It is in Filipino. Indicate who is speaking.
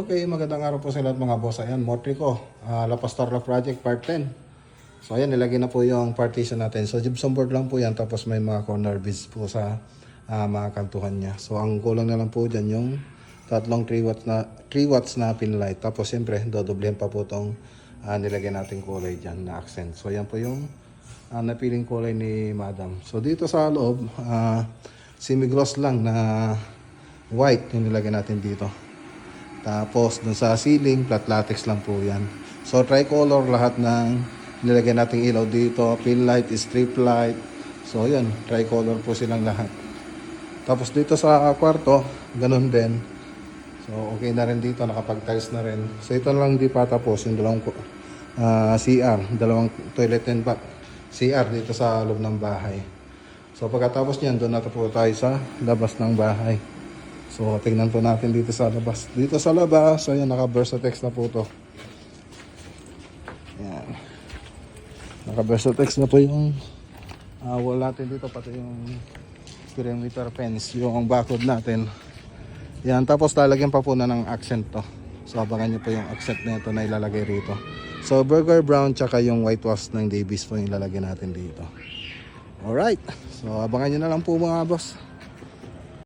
Speaker 1: Okay, magandang araw po sa lahat mga boss. Ayan, Motrico, La Pastorla Project Part 10. So ayan, nilagay na po yung partition natin. So gypsum board lang po yan, tapos may mga corner beads po sa mga kantuhan niya. So ang kulang na lang po dyan yung tatlong 3 watts na pin light. Tapos siyempre, dodoblehan pa po itong nilagay natin kulay dyan na accent. So yan po yung napiling kulay ni Madam. So dito sa loob, semi-gloss lang na white yung nilagay natin dito. Tapos dun sa ceiling, flat latex lang po yan. So tricolor lahat ng nilagay nating ilaw dito. Pin light, strip light. So yan, tricolor po silang lahat. Tapos dito sa kwarto, ganun din. So okay na rin dito, nakapag-tiles na rin. So ito lang di pa tapos, yung dalawang CR, dalawang toilet and bath CR dito sa loob ng bahay. So pagkatapos niyan, doon na po tayo sa labas ng bahay. So, tingnan po natin dito sa labas. Dito sa labas, so yan, naka-Versatex na po to. Yan. Naka-Versatex na po yung wall natin dito, pati yung perimeter fence, yung bakod natin. Yan, tapos lalagyan pa po na ng accent to. So, abangan nyo po yung accent na ito na ilalagay rito. So, burger brown, tsaka yung whitewash ng Davis po yung ilalagay natin dito. Alright. So, abangan nyo na lang po mga boss.